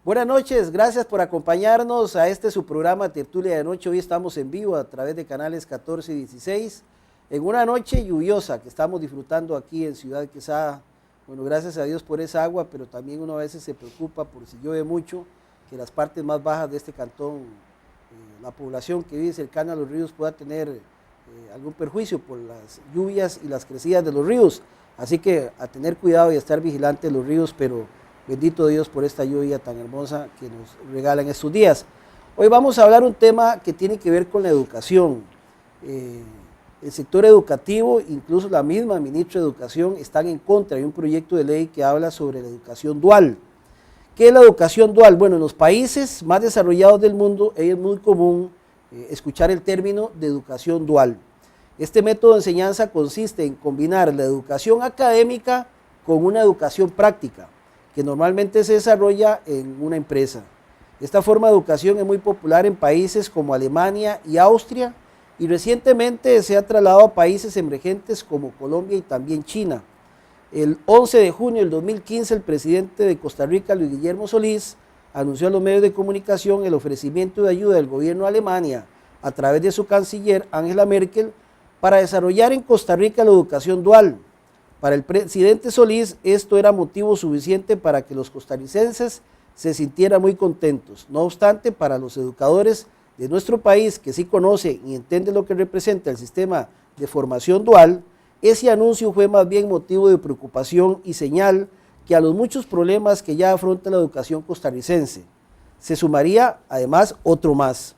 Buenas noches, gracias por acompañarnos a su programa Tertulia de Noche. Hoy estamos en vivo a través de canales 14 y 16, en una noche lluviosa que estamos disfrutando aquí en Ciudad Quesada. Bueno, gracias a Dios por esa agua, pero también uno a veces se preocupa por si llueve mucho, que las partes más bajas de este cantón, la población que vive cercana a los ríos pueda tener algún perjuicio por las lluvias y las crecidas de los ríos. Así que a tener cuidado y a estar vigilante de los ríos, pero bendito Dios por esta lluvia tan hermosa que nos regalan estos días. Hoy vamos a hablar un tema que tiene que ver con la educación. El sector educativo, incluso la misma ministra de Educación, están en contra de un proyecto de ley que habla sobre la educación dual. ¿Qué es la educación dual? Bueno, en los países más desarrollados del mundo es muy común escuchar el término de educación dual. Este método de enseñanza consiste en combinar la educación académica con una educación práctica, que normalmente se desarrolla en una empresa. Esta forma de educación es muy popular en países como Alemania y Austria, y recientemente se ha trasladado a países emergentes como Colombia y también China. El 11 de junio del 2015, el presidente de Costa Rica, Luis Guillermo Solís, anunció a los medios de comunicación el ofrecimiento de ayuda del gobierno de Alemania a través de su canciller Angela Merkel para desarrollar en Costa Rica la educación dual. Para el presidente Solís, esto era motivo suficiente para que los costarricenses se sintieran muy contentos. No obstante, para los educadores de nuestro país, que sí conocen y entienden lo que representa el sistema de formación dual, ese anuncio fue más bien motivo de preocupación y señal que a los muchos problemas que ya afronta la educación costarricense se sumaría además otro más.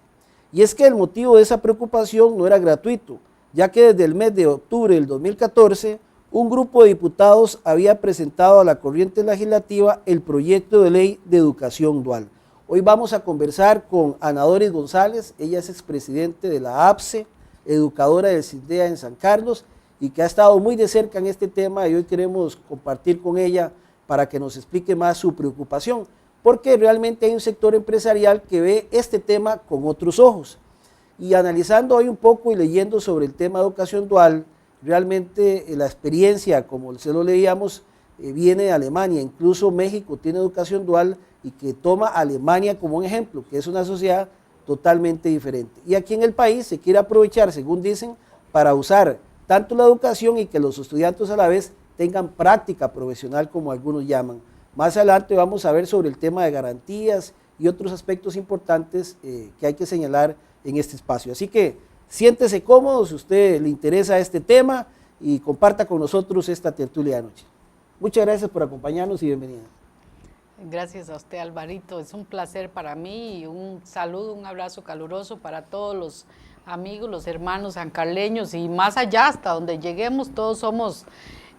Y es que el motivo de esa preocupación no era gratuito, ya que desde el mes de octubre del 2014, un grupo de diputados había presentado a la corriente legislativa el proyecto de ley de educación dual. Hoy vamos a conversar con Ana Doris González, ella es expresidente de la APSE, educadora del CISDEA en San Carlos, y que ha estado muy de cerca en este tema, y hoy queremos compartir con ella para que nos explique más su preocupación, porque realmente hay un sector empresarial que ve este tema con otros ojos. Y analizando hoy un poco y leyendo sobre el tema de educación dual, realmente la experiencia, como se lo leíamos, viene de Alemania. Incluso México tiene educación dual y que toma a Alemania como un ejemplo, que es una sociedad totalmente diferente. Y aquí en el país se quiere aprovechar, según dicen, para usar tanto la educación y que los estudiantes a la vez tengan práctica profesional, como algunos llaman. Más adelante vamos a ver sobre el tema de garantías y otros aspectos importantes que hay que señalar en este espacio. Así que siéntese cómodo si a usted le interesa este tema y comparta con nosotros esta tertulia de noche. Muchas gracias por acompañarnos y bienvenida. Gracias a usted, Alvarito. Es un placer para mí y un saludo, un abrazo caluroso para todos los amigos, los hermanos sancarleños y más allá, hasta donde lleguemos, todos somos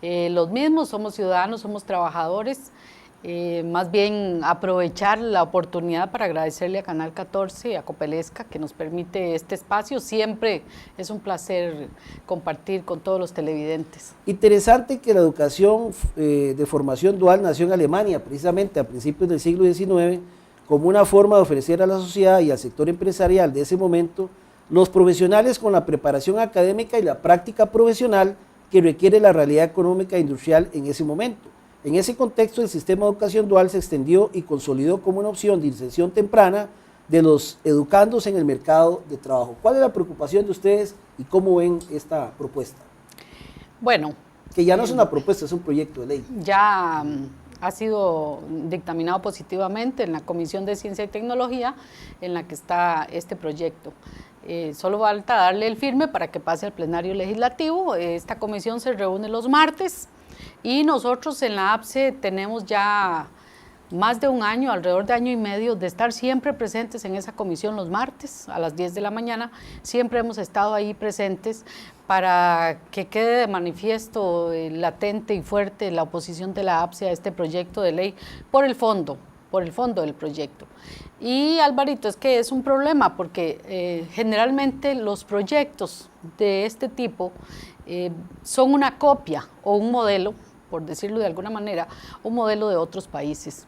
los mismos, somos ciudadanos, somos trabajadores. Más bien aprovechar la oportunidad para agradecerle a Canal 14 y a Copelesca que nos permite este espacio. Siempre es un placer compartir con todos los televidentes. Interesante que la educación de formación dual nació en Alemania, precisamente a principios del siglo XIX, como una forma de ofrecer a la sociedad y al sector empresarial de ese momento los profesionales con la preparación académica y la práctica profesional que requiere la realidad económica e industrial en ese momento. En ese contexto, el sistema de educación dual se extendió y consolidó como una opción de inserción temprana de los educandos en el mercado de trabajo. ¿Cuál es la preocupación de ustedes y cómo ven esta propuesta? Bueno, que ya no es una propuesta, es un proyecto de ley. Ya ha sido dictaminado positivamente en la Comisión de Ciencia y Tecnología, en la que está este proyecto. Solo falta darle el firme para que pase al plenario legislativo. Esta comisión se reúne los martes. Y nosotros en la APSE tenemos ya más de un año, alrededor de año y medio, de estar siempre presentes en esa comisión los martes a las 10 de la mañana. Siempre hemos estado ahí presentes para que quede de manifiesto latente y fuerte la oposición de la APSE a este proyecto de ley por el fondo del proyecto. Y Alvarito, es que es un problema porque generalmente los proyectos de este tipo son una copia o un modelo, por decirlo de alguna manera, un modelo de otros países.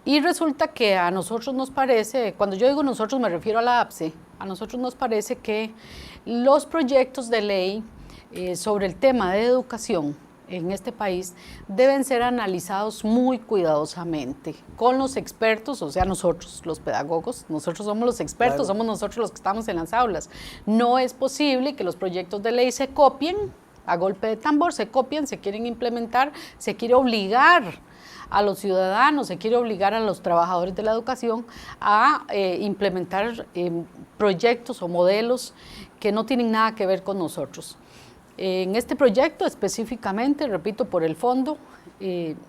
Y resulta que a nosotros nos parece, cuando yo digo nosotros me refiero a la APSE, a nosotros nos parece que los proyectos de ley sobre el tema de educación en este país deben ser analizados muy cuidadosamente con los expertos, o sea, nosotros, los pedagogos, nosotros somos los expertos, claro. Somos nosotros los que estamos en las aulas. No es posible que los proyectos de ley se copien, a golpe de tambor, se copian, se quieren implementar, se quiere obligar a los ciudadanos, se quiere obligar a los trabajadores de la educación a implementar proyectos o modelos que no tienen nada que ver con nosotros. En este proyecto específicamente, repito, por el fondo,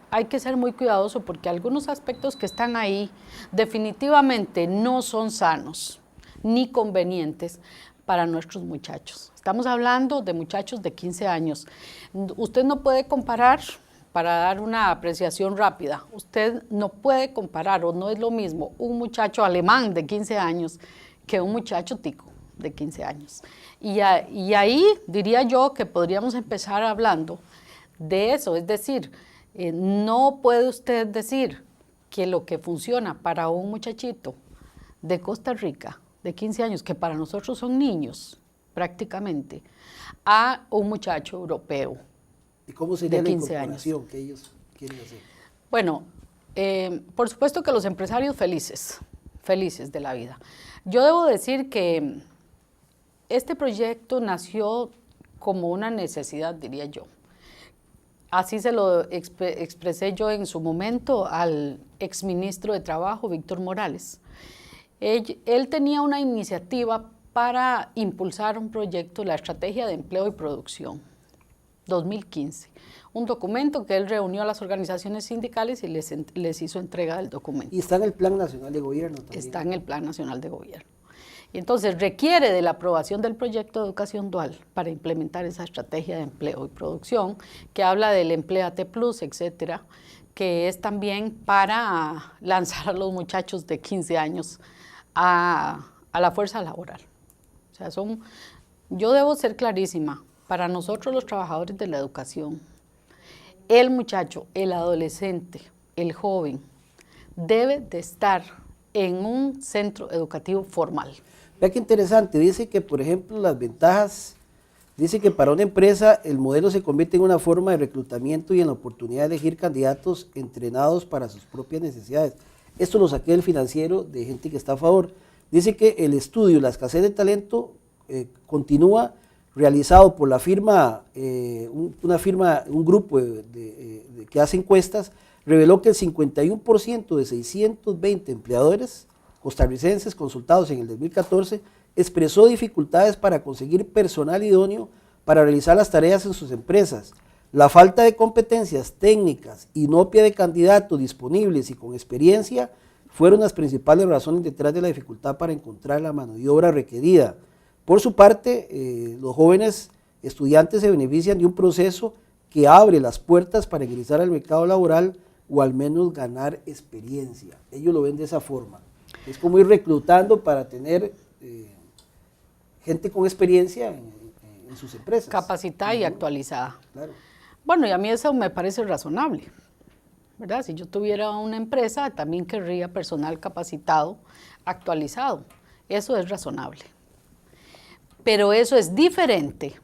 hay que ser muy cuidadoso porque algunos aspectos que están ahí definitivamente no son sanos ni convenientes para nuestros muchachos. Estamos hablando de muchachos de 15 años. Usted no puede comparar, para dar una apreciación rápida, usted no puede comparar, o no es lo mismo, un muchacho alemán de 15 años que un muchacho tico de 15 años. Y ahí diría yo que podríamos empezar hablando de eso, es decir, no puede usted decir que lo que funciona para un muchachito de Costa Rica de 15 años, que para nosotros son niños prácticamente, a un muchacho europeo. ¿Y cómo sería la incorporación que ellos quieren hacer? Bueno, por supuesto que los empresarios felices de la vida. Yo debo decir que este proyecto nació como una necesidad, diría yo. Así se lo expresé yo en su momento al exministro de Trabajo, Víctor Morales. Él tenía una iniciativa para impulsar un proyecto, la Estrategia de Empleo y Producción, 2015. Un documento que él reunió a las organizaciones sindicales y les hizo entrega del documento. ¿Y está en el Plan Nacional de Gobierno también? Está en el Plan Nacional de Gobierno. Y entonces requiere de la aprobación del proyecto de educación dual para implementar esa estrategia de empleo y producción, que habla del Empléate Plus, etcétera, que es también para lanzar a los muchachos de 15 años a la fuerza laboral. O sea, yo debo ser clarísima, para nosotros los trabajadores de la educación, el muchacho, el adolescente, el joven, debe de estar en un centro educativo formal. Vea qué interesante, dice que, por ejemplo, las ventajas, dice que para una empresa el modelo se convierte en una forma de reclutamiento y en la oportunidad de elegir candidatos entrenados para sus propias necesidades. Esto lo saqué del Financiero de gente que está a favor. Dice que el estudio, la escasez de talento, continúa realizado por la firma, un grupo que hace encuestas, reveló que el 51% de 620 empleadores costarricenses consultados en el 2014 expresó dificultades para conseguir personal idóneo para realizar las tareas en sus empresas. La falta de competencias técnicas, inopia de candidatos disponibles y con experiencia fueron las principales razones detrás de la dificultad para encontrar la mano de obra requerida. Por su parte, los jóvenes estudiantes se benefician de un proceso que abre las puertas para ingresar al mercado laboral o al menos ganar experiencia. Ellos lo ven de esa forma. Es como ir reclutando para tener gente con experiencia en sus empresas. Capacitada y actualizada. Claro. Bueno, y a mí eso me parece razonable, ¿verdad? Si yo tuviera una empresa, también querría personal capacitado, actualizado. Eso es razonable. Pero eso es diferente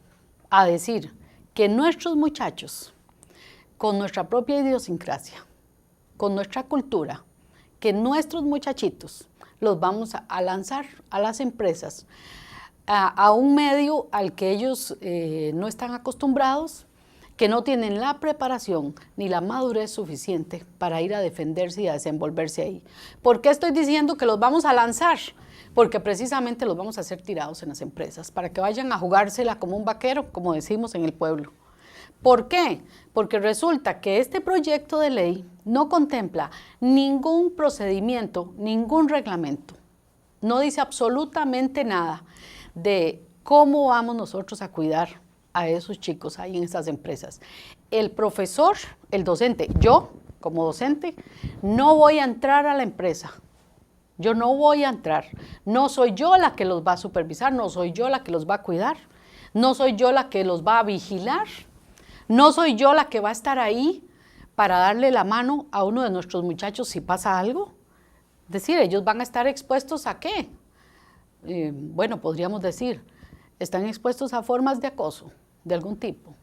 a decir que nuestros muchachos, con nuestra propia idiosincrasia, con nuestra cultura, que nuestros muchachitos los vamos a lanzar a las empresas, a un medio al que ellos no están acostumbrados, que no tienen la preparación ni la madurez suficiente para ir a defenderse y a desenvolverse ahí. ¿Por qué estoy diciendo que los vamos a lanzar? Porque precisamente los vamos a hacer tirados en las empresas, para que vayan a jugársela como un vaquero, como decimos en el pueblo. ¿Por qué? Porque resulta que este proyecto de ley no contempla ningún procedimiento, ningún reglamento. No dice absolutamente nada de cómo vamos nosotros a cuidar a esos chicos ahí en estas empresas. El profesor, el docente, yo como docente, no voy a entrar a la empresa. Yo no voy a entrar. No soy yo la que los va a supervisar, no soy yo la que los va a cuidar, no soy yo la que los va a vigilar, no soy yo la que va a estar ahí para darle la mano a uno de nuestros muchachos si pasa algo. Es decir, ellos van a estar expuestos ¿a qué? Bueno, podríamos decir, están expuestos a formas de acoso de algún tipo.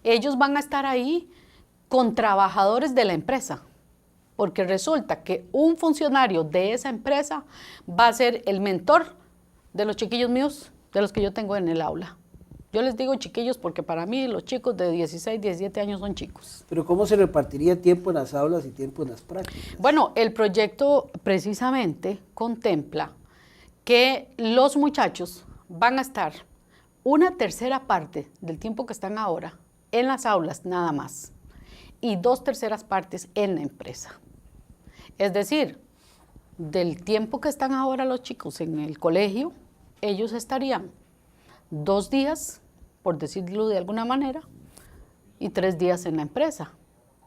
ellos van a estar ahí con trabajadores de la empresa, porque resulta que un funcionario de esa empresa va a ser el mentor de los chiquillos míos, de los que yo tengo en el aula. Yo les digo chiquillos porque para mí los chicos de 16, 17 años son chicos. Pero ¿cómo se repartiría tiempo en las aulas y tiempo en las prácticas? Bueno, el proyecto precisamente contempla que los muchachos van a estar una tercera parte del tiempo que están ahora en las aulas nada más y 2/3 partes en la empresa. Es decir, del tiempo que están ahora los chicos en el colegio, ellos estarían 2 días, por decirlo de alguna manera, y 3 días en la empresa.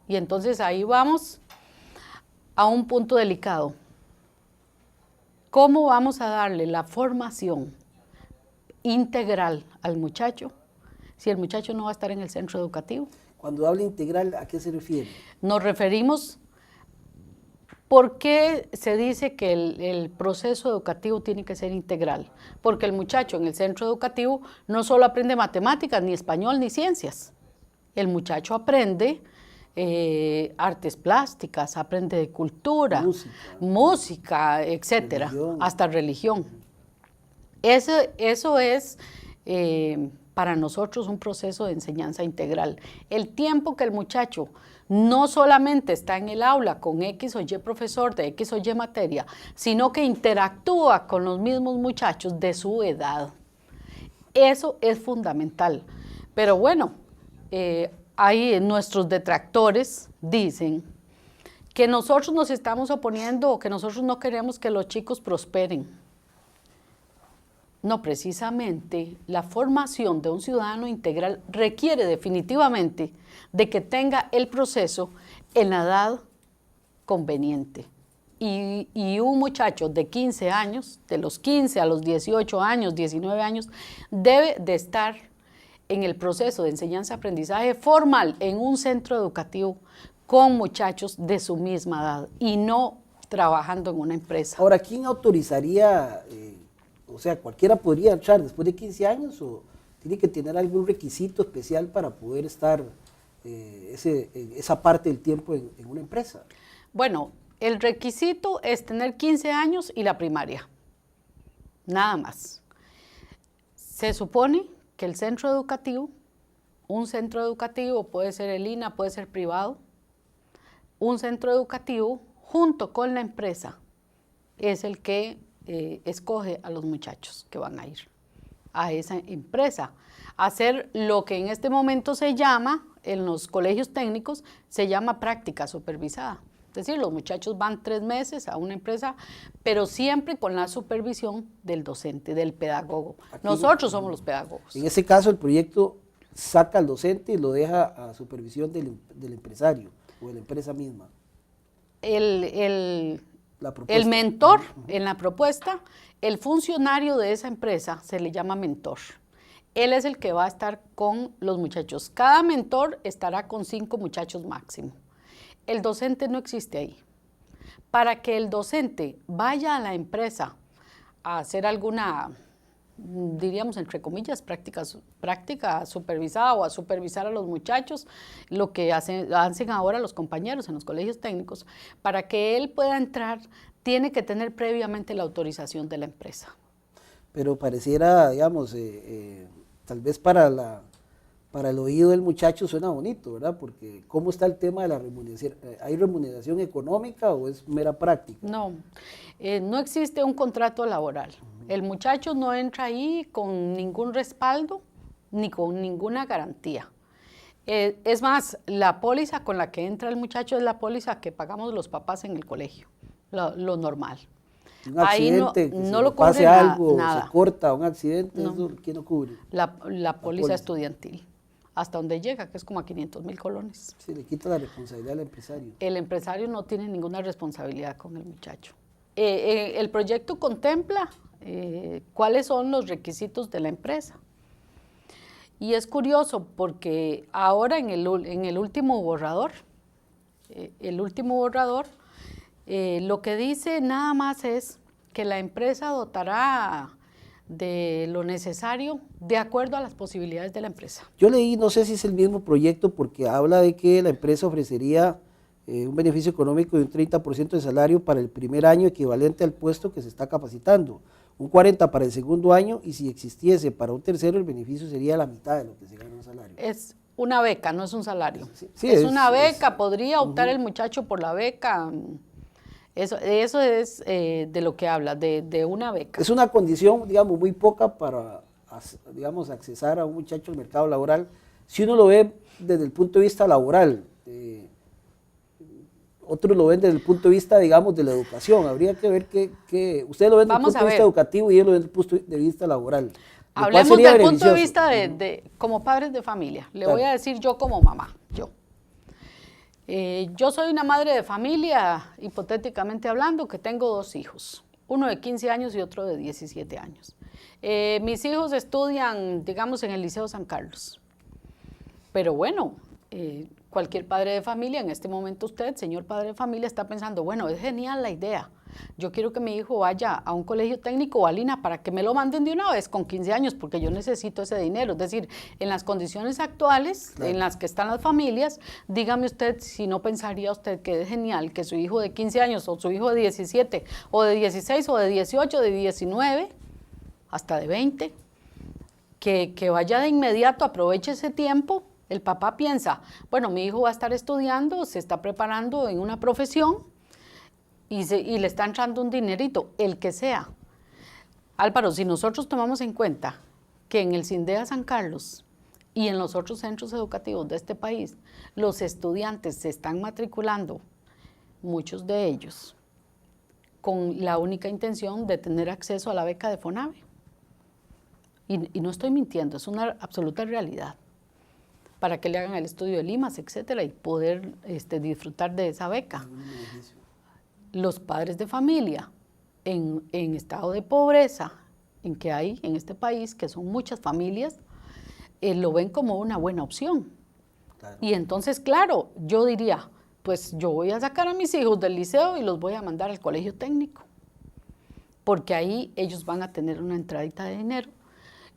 Y entonces ahí vamos a un punto delicado. ¿Cómo vamos a darle la formación integral al muchacho si el muchacho no va a estar en el centro educativo? Cuando habla integral, ¿a qué se refiere? Nos referimos, ¿por qué se dice que el proceso educativo tiene que ser integral? Porque el muchacho en el centro educativo no solo aprende matemáticas, ni español, ni ciencias. El muchacho aprende artes plásticas, aprende de cultura, música, etcétera, religión. Hasta religión. Eso es para nosotros un proceso de enseñanza integral. El tiempo que el muchacho no solamente está en el aula con X o Y profesor de X o Y materia, sino que interactúa con los mismos muchachos de su edad. Eso es fundamental. Pero bueno, ahí nuestros detractores dicen que nosotros nos estamos oponiendo o que nosotros no queremos que los chicos prosperen. No, precisamente la formación de un ciudadano integral requiere definitivamente de que tenga el proceso en la edad conveniente. Y un muchacho de 15 años, de los 15 a los 18 años, 19 años, debe de estar en el proceso de enseñanza-aprendizaje formal en un centro educativo con muchachos de su misma edad y no trabajando en una empresa. Ahora, ¿quién autorizaría, o sea, cualquiera podría entrar después de 15 años o tiene que tener algún requisito especial para poder estar esa parte del tiempo en una empresa? Bueno, el requisito es tener 15 años y la primaria, nada más. Se supone que el centro educativo, un centro educativo puede ser el INA, puede ser privado, un centro educativo junto con la empresa es el que escoge a los muchachos que van a ir a esa empresa, a hacer lo que en este momento se llama, en los colegios técnicos, se llama práctica supervisada. Es decir, los muchachos van 3 meses a una empresa, pero siempre con la supervisión del docente, del pedagogo. Nosotros somos los pedagogos. En ese caso, el proyecto saca al docente y lo deja a supervisión del empresario o de la empresa misma. El mentor en la propuesta, el funcionario de esa empresa se le llama mentor. Él es el que va a estar con los muchachos. Cada mentor estará con 5 muchachos máximo. El docente no existe ahí. Para que el docente vaya a la empresa a hacer alguna, diríamos entre comillas, práctica supervisada o a supervisar a los muchachos, lo que hacen ahora los compañeros en los colegios técnicos, para que él pueda entrar, tiene que tener previamente la autorización de la empresa. Pero pareciera, digamos, tal vez para el oído del muchacho suena bonito, ¿verdad? Porque ¿cómo está el tema de la remuneración? ¿Hay remuneración económica o es mera práctica? No, no existe un contrato laboral. El muchacho no entra ahí con ningún respaldo ni con ninguna garantía. Es más, la póliza con la que entra el muchacho es la póliza que pagamos los papás en el colegio, lo normal. Un accidente, ahí no lo pase cubre algo, nada. Se corta un accidente, No. ¿eso quién lo cubre? La póliza estudiantil, hasta donde llega, que es como a 500,000 colones. Se le quita la responsabilidad al empresario. El empresario no tiene ninguna responsabilidad con el muchacho. El proyecto contempla cuáles son los requisitos de la empresa. Y es curioso porque ahora en el último borrador, lo que dice nada más es que la empresa dotará de lo necesario de acuerdo a las posibilidades de la empresa. Yo leí, no sé si es el mismo proyecto, porque habla de que la empresa ofrecería un beneficio económico de un 30% de salario para el primer año equivalente al puesto que se está capacitando, un 40% para el segundo año, y si existiese para un tercero, el beneficio sería la mitad de lo que se gana un salario. Es una beca, no es un salario. Sí, es una beca, podría optar el muchacho por la beca. Eso es de lo que habla, de una beca. Es una condición, digamos, muy poca para, digamos, accesar a un muchacho al mercado laboral, si uno lo ve desde el punto de vista laboral. Otros lo ven desde el punto de vista, digamos, de la educación. Habría que ver que ustedes lo ven desde el punto de vista educativo y ellos lo ven desde el punto de vista laboral. Hablemos desde el punto de vista como padres de familia. Le voy a decir yo como mamá, yo soy una madre de familia, hipotéticamente hablando, que tengo 2 hijos, uno de 15 años y otro de 17 años. Mis hijos estudian, digamos, en el Liceo San Carlos. Pero bueno, cualquier padre de familia, en este momento usted, señor padre de familia, está pensando, bueno, es genial la idea. Yo quiero que mi hijo vaya a un colegio técnico o a Lina para que me lo manden de una vez con 15 años, porque yo necesito ese dinero. Es decir, en las condiciones actuales, claro, en las que están las familias, dígame usted si no pensaría usted que es genial que su hijo de 15 años o su hijo de 17 o de 16 o de 18, de 19, hasta de 20, que vaya de inmediato, aproveche ese tiempo. El papá piensa, bueno, mi hijo va a estar estudiando, se está preparando en una profesión, y le está entrando un dinerito, el que sea. Álvaro, si nosotros tomamos en cuenta que en el CINDEA San Carlos y en los otros centros educativos de este país, los estudiantes se están matriculando, muchos de ellos, con la única intención de tener acceso a la beca de FONAVE. Y no estoy mintiendo, es una absoluta realidad. Para que le hagan el estudio de Limas, etcétera, y poder disfrutar de esa beca. Los padres de familia en estado de pobreza, en que hay en este país, que son muchas familias, lo ven como una buena opción. Claro. Y entonces, claro, yo diría, pues yo voy a sacar a mis hijos del liceo y los voy a mandar al colegio técnico, porque ahí ellos van a tener una entradita de dinero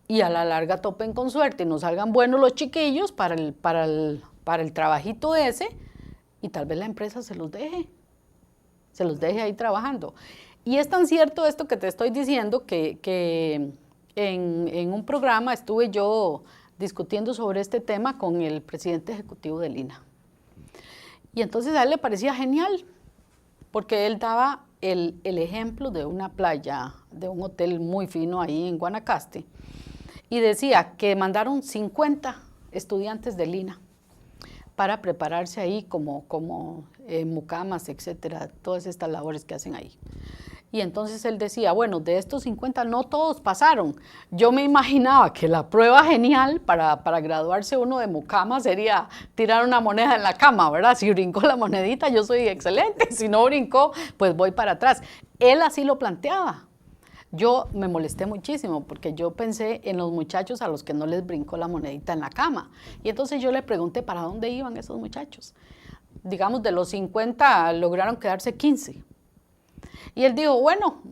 y a la larga topen con suerte y nos salgan buenos los chiquillos para el trabajito ese, y tal vez la empresa se los deje ahí trabajando. Y es tan cierto esto que te estoy diciendo que en un programa estuve yo discutiendo sobre este tema con el presidente ejecutivo de Lina. Y entonces a él le parecía genial, porque él daba el ejemplo de una playa, de un hotel muy fino ahí en Guanacaste, y decía que mandaron 50 estudiantes de Lina para prepararse ahí como mucamas, etcétera, todas estas labores que hacen ahí. Y entonces él decía, bueno, de estos 50 no todos pasaron. Yo me imaginaba que la prueba genial para graduarse uno de mucama sería tirar una moneda en la cama, ¿verdad? Si brincó la monedita, yo soy excelente. Si no brincó, pues voy para atrás. Él así lo planteaba. Yo me molesté muchísimo porque yo pensé en los muchachos a los que no les brincó la monedita en la cama. Y entonces yo le pregunté para dónde iban esos muchachos. Digamos, de los 50 lograron quedarse 15. Y él dijo, bueno,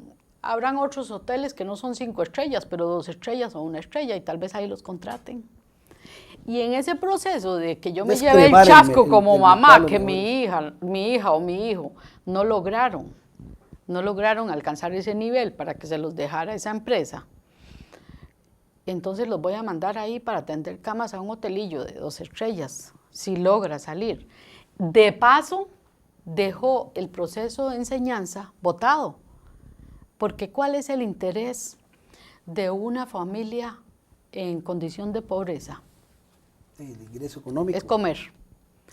habrán otros hoteles que no son 5 estrellas, pero 2 estrellas o 1 estrella, y tal vez ahí los contraten. Y en ese proceso de que yo me llevé el chasco como mamá, que mi hija o mi hijo no lograron alcanzar ese nivel para que se los dejara esa empresa, entonces los voy a mandar ahí para atender camas a un hotelillo de 2 estrellas, si logra salir. De paso, dejó el proceso de enseñanza botado, porque ¿cuál es el interés de una familia en condición de pobreza? Sí, el ingreso económico. Es comer.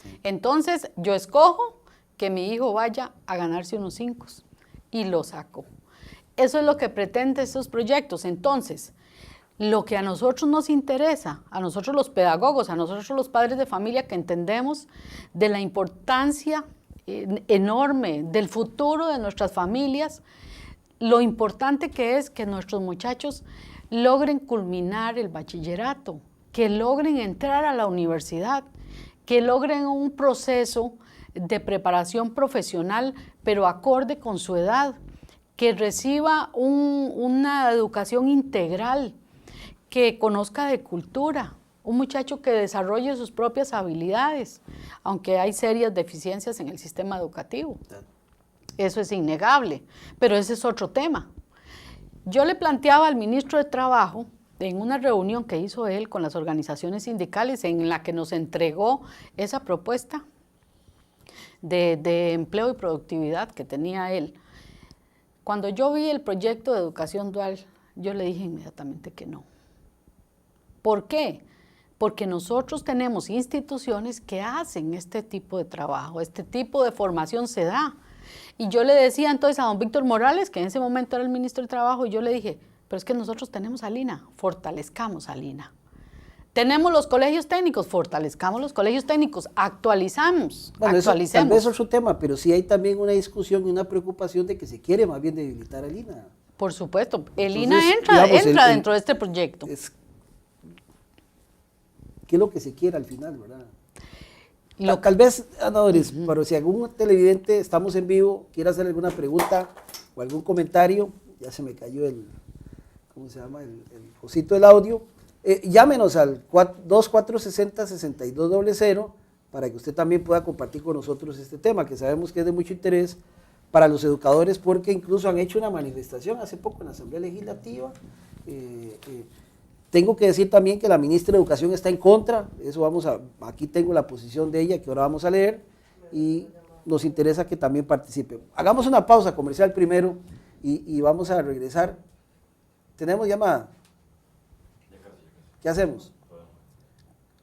Sí. Entonces, yo escojo que mi hijo vaya a ganarse unos 5 y lo saco. Eso es lo que pretende estos proyectos. Entonces, lo que a nosotros nos interesa, a nosotros los pedagogos, a nosotros los padres de familia que entendemos de la importancia enorme del futuro de nuestras familias, lo importante que es que nuestros muchachos logren culminar el bachillerato, que logren entrar a la universidad, que logren un proceso de preparación profesional, pero acorde con su edad, que reciba una educación integral, que conozca de cultura, un muchacho que desarrolle sus propias habilidades, aunque hay serias deficiencias en el sistema educativo. Eso es innegable, pero ese es otro tema. Yo le planteaba al ministro de Trabajo, en una reunión que hizo él con las organizaciones sindicales, en la que nos entregó esa propuesta de empleo y productividad que tenía él. Cuando yo vi el proyecto de educación dual, yo le dije inmediatamente que no. ¿Por qué? Porque nosotros tenemos instituciones que hacen este tipo de trabajo, este tipo de formación se da. Y yo le decía entonces a don Víctor Morales, que en ese momento era el ministro de Trabajo, y yo le dije, pero es que nosotros tenemos a Lina, fortalezcamos a Lina. Tenemos los colegios técnicos, fortalezcamos los colegios técnicos, actualizamos, bueno, actualicemos. Eso, tal vez es otro tema, pero sí hay también una discusión y una preocupación de que se quiere más bien debilitar a Lina. Por supuesto, el Entonces, INA entra digamos, dentro de este proyecto. ¿Qué es lo que se quiere al final, verdad? Tal vez, Ana Doris, pero si algún televidente, estamos en vivo, quiere hacer alguna pregunta o algún comentario, ya se me cayó el cosito del audio, llámenos al 2460-6200 para que usted también pueda compartir con nosotros este tema, que sabemos que es de mucho interés para los educadores, porque incluso han hecho una manifestación hace poco en la Asamblea Legislativa. Tengo que decir también que la ministra de Educación está en contra, aquí tengo la posición de ella que ahora vamos a leer, y nos interesa que también participe. Hagamos una pausa comercial primero y vamos a regresar. ¿Tenemos llamada? ¿Qué hacemos?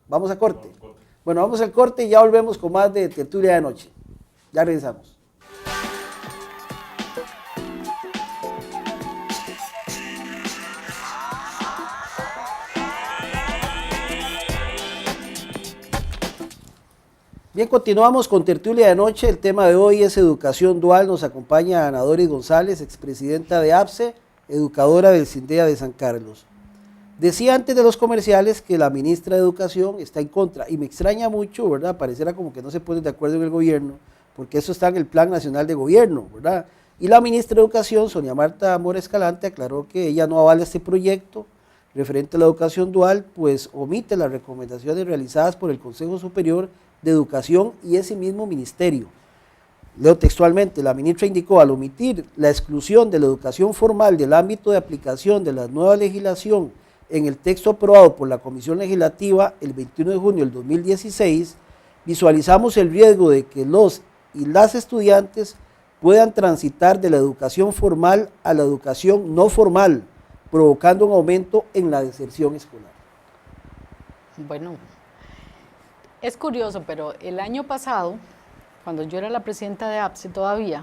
¿Vamos a corte? Bueno, vamos al corte y ya volvemos con más de Tertulia de Noche. Ya regresamos. Bien, continuamos con Tertulia de Noche. El tema de hoy es educación dual. Nos acompaña Ana Doris González, expresidenta de APSE, educadora del CINDEA de San Carlos. Decía antes de los comerciales que la ministra de Educación está en contra, y me extraña mucho, ¿verdad? Pareciera como que no se ponen de acuerdo en el gobierno, porque eso está en el Plan Nacional de Gobierno, ¿verdad? Y la ministra de Educación, Sonia Marta Mora Escalante, aclaró que ella no avala este proyecto referente a la educación dual, pues omite las recomendaciones realizadas por el Consejo Superior de Educación y ese mismo ministerio. Leo textualmente, la ministra indicó, al omitir la exclusión de la educación formal del ámbito de aplicación de la nueva legislación en el texto aprobado por la Comisión Legislativa el 21 de junio del 2016, visualizamos el riesgo de que los y las estudiantes puedan transitar de la educación formal a la educación no formal, provocando un aumento en la deserción escolar. Bueno, es curioso, pero el año pasado, cuando yo era la presidenta de APSE todavía...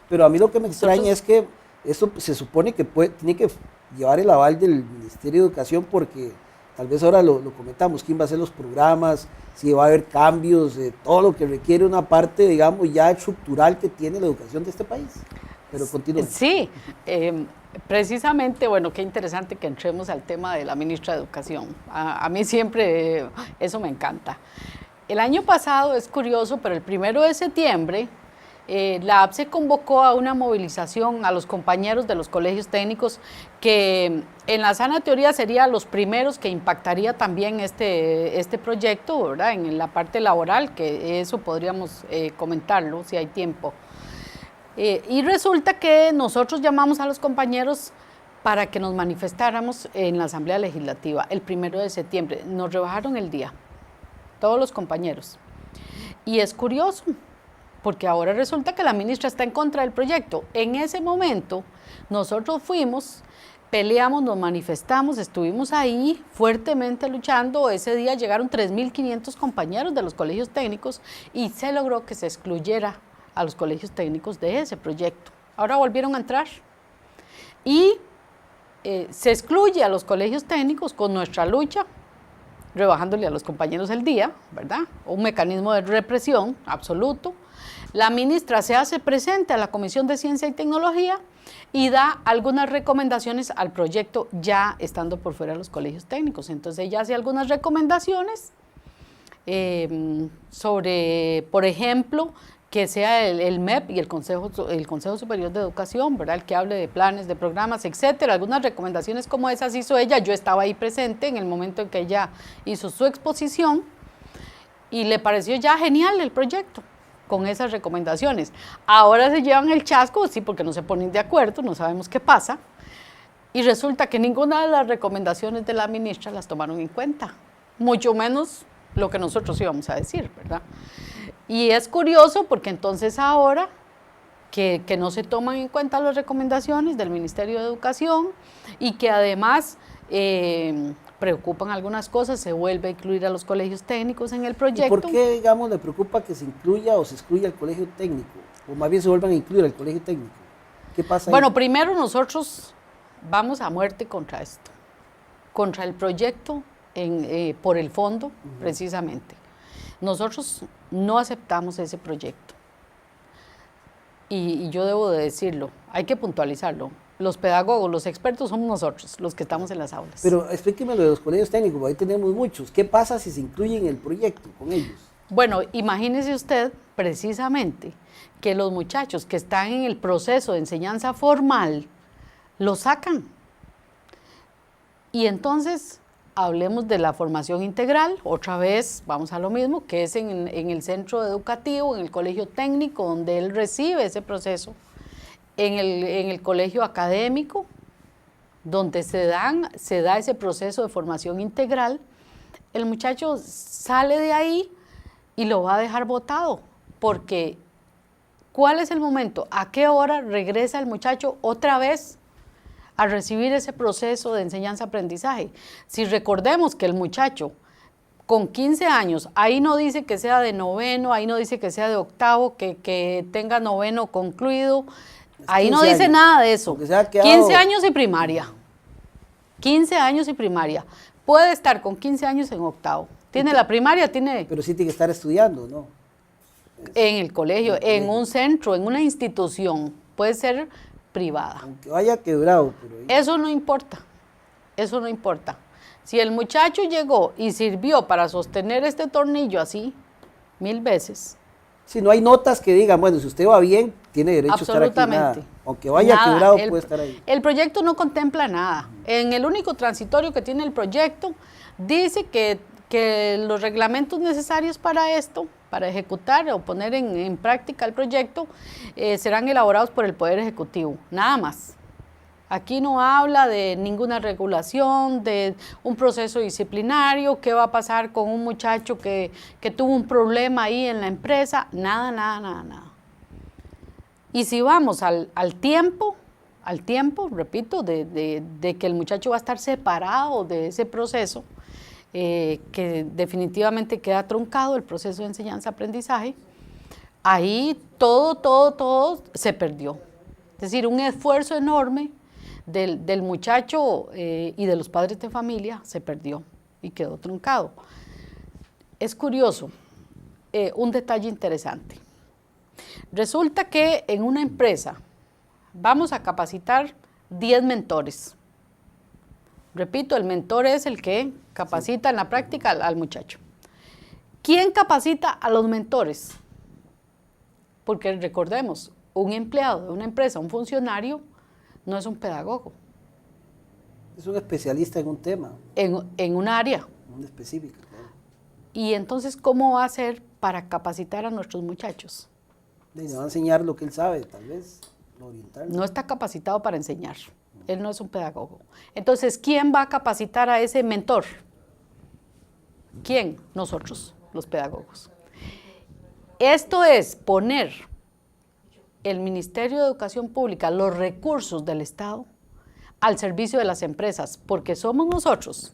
Pero a mí lo que me extraña es que esto se supone que tiene que llevar el aval del Ministerio de Educación, porque tal vez ahora lo comentamos, quién va a hacer los programas, si va a haber cambios, todo lo que requiere una parte, digamos, ya estructural que tiene la educación de este país. Pero continúe. Sí, precisamente, bueno, qué interesante que entremos al tema de la ministra de Educación. A mí siempre eso me encanta. El año pasado, es curioso, pero el 1 de septiembre, la APSE convocó a una movilización a los compañeros de los colegios técnicos que en la sana teoría serían los primeros que impactaría también este proyecto, ¿verdad? En la parte laboral, que eso podríamos comentarlo si hay tiempo. Y resulta que nosotros llamamos a los compañeros para que nos manifestáramos en la Asamblea Legislativa el 1 de septiembre. Nos rebajaron el día, todos los compañeros. Y es curioso, porque ahora resulta que la ministra está en contra del proyecto. En ese momento, nosotros fuimos, peleamos, nos manifestamos, estuvimos ahí fuertemente luchando. Ese día llegaron 3.500 compañeros de los colegios técnicos y se logró que se excluyera a los colegios técnicos de ese proyecto. Ahora volvieron a entrar y se excluye a los colegios técnicos con nuestra lucha, rebajándole a los compañeros el día, ¿verdad? Un mecanismo de represión absoluto. La ministra se hace presente a la Comisión de Ciencia y Tecnología y da algunas recomendaciones al proyecto ya estando por fuera de los colegios técnicos. Entonces ella hace algunas recomendaciones sobre, por ejemplo, que sea el MEP y el Consejo Superior de Educación, ¿verdad? El que hable de planes, de programas, etcétera. Algunas recomendaciones como esas hizo ella. Yo estaba ahí presente en el momento en que ella hizo su exposición y le pareció ya genial el proyecto con esas recomendaciones. Ahora se llevan el chasco, sí, porque no se ponen de acuerdo, no sabemos qué pasa, y resulta que ninguna de las recomendaciones de la ministra las tomaron en cuenta, mucho menos lo que nosotros íbamos a decir, ¿verdad? Y es curioso porque entonces ahora que no se toman en cuenta las recomendaciones del Ministerio de Educación y que además preocupan algunas cosas, se vuelve a incluir a los colegios técnicos en el proyecto. ¿Y por qué, digamos, le preocupa que se incluya o se excluya el colegio técnico? O más bien se vuelvan a incluir al colegio técnico. ¿Qué pasa ahí? Bueno, primero nosotros vamos a muerte contra esto, contra el proyecto por el fondo, precisamente. Nosotros no aceptamos ese proyecto. Y yo debo de decirlo, hay que puntualizarlo. Los pedagogos, los expertos somos nosotros, los que estamos en las aulas. Pero explíqueme lo de los colegios técnicos, ahí tenemos muchos. ¿Qué pasa si se incluyen en el proyecto con ellos? Bueno, imagínese usted precisamente que los muchachos que están en el proceso de enseñanza formal lo sacan. Y entonces hablemos de la formación integral, otra vez vamos a lo mismo, que es en el centro educativo, en el colegio técnico, donde él recibe ese proceso. En el colegio académico, donde se da ese proceso de formación integral, el muchacho sale de ahí y lo va a dejar botado, porque ¿cuál es el momento? ¿A qué hora regresa el muchacho otra vez a recibir ese proceso de enseñanza-aprendizaje? Si recordemos que el muchacho con 15 años, ahí no dice que sea de noveno, ahí no dice que sea de octavo, que tenga noveno concluido, ahí no dice nada de eso. 15 años y primaria. 15 años y primaria. Puede estar con 15 años en octavo. Tiene la primaria, tiene... Pero sí tiene que estar estudiando, ¿no? En el colegio, en un centro, en una institución. Puede ser privada. Aunque vaya quebrado. Pero eso no importa. Eso no importa. Si el muchacho llegó y sirvió para sostener este tornillo así 1000 veces... Si no hay notas que digan, bueno, si usted va bien, tiene derecho a estar aquí. Nada. Aunque vaya quebrado, puede estar ahí. El proyecto no contempla nada. En el único transitorio que tiene el proyecto, dice que los reglamentos necesarios para esto, para ejecutar o poner en práctica el proyecto, serán elaborados por el Poder Ejecutivo. Nada más. Aquí no habla de ninguna regulación, de un proceso disciplinario, qué va a pasar con un muchacho que tuvo un problema ahí en la empresa, nada, nada, nada, nada. Y si vamos al tiempo, repito, de que el muchacho va a estar separado de ese proceso, que definitivamente queda truncado el proceso de enseñanza-aprendizaje, ahí todo se perdió. Es decir, un esfuerzo enorme del muchacho y de los padres de familia se perdió y quedó truncado. Es curioso, un detalle interesante. Resulta que en una empresa vamos a capacitar 10 mentores. Repito, el mentor es el que capacita en la práctica al muchacho. ¿Quién capacita a los mentores? Porque recordemos, un empleado de una empresa, un funcionario, no es un pedagogo. Es un especialista en un tema. En un área. Un específico, claro. Y entonces, ¿cómo va a hacer para capacitar a nuestros muchachos? Le va a enseñar lo que él sabe, tal vez, orientarlo. No está capacitado para enseñar. Él no es un pedagogo. Entonces, ¿quién va a capacitar a ese mentor? ¿Quién? Nosotros, los pedagogos. Esto es poner el Ministerio de Educación Pública, los recursos del Estado, al servicio de las empresas, porque somos nosotros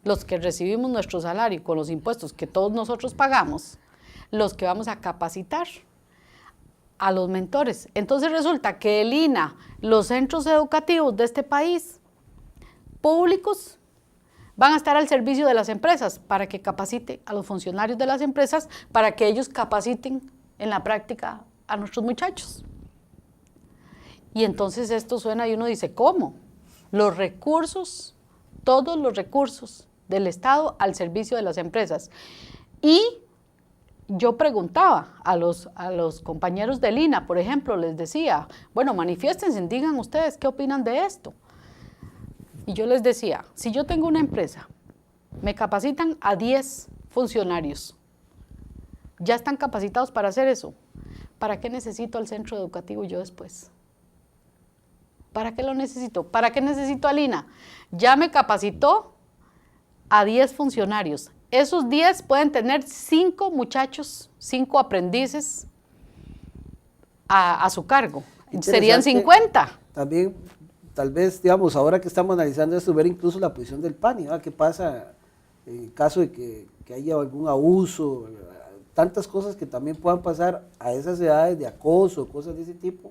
los que recibimos nuestro salario con los impuestos que todos nosotros pagamos, los que vamos a capacitar a los mentores. Entonces resulta que el INA, los centros educativos de este país, públicos, van a estar al servicio de las empresas para que capacite a los funcionarios de las empresas, para que ellos capaciten en la práctica a nuestros muchachos. Y entonces esto suena y uno dice, ¿cómo? Los recursos, todos los recursos del Estado al servicio de las empresas. Y yo preguntaba a los compañeros del INA, por ejemplo, les decía, bueno, manifiéstense, digan ustedes qué opinan de esto. Y yo les decía, si yo tengo una empresa, me capacitan a 10 funcionarios, ya están capacitados para hacer eso, ¿para qué necesito al centro educativo yo después? ¿Para qué lo necesito? ¿Para qué necesito al INA? Ya me capacitó a 10 funcionarios. Esos 10 pueden tener 5 muchachos, 5 aprendices a su cargo. Serían 50. También, tal vez, digamos, ahora que estamos analizando esto, ver incluso la posición del PANI, ¿verdad? ¿Qué pasa en caso de que haya algún abuso? Tantas cosas que también puedan pasar a esas edades de acoso, cosas de ese tipo.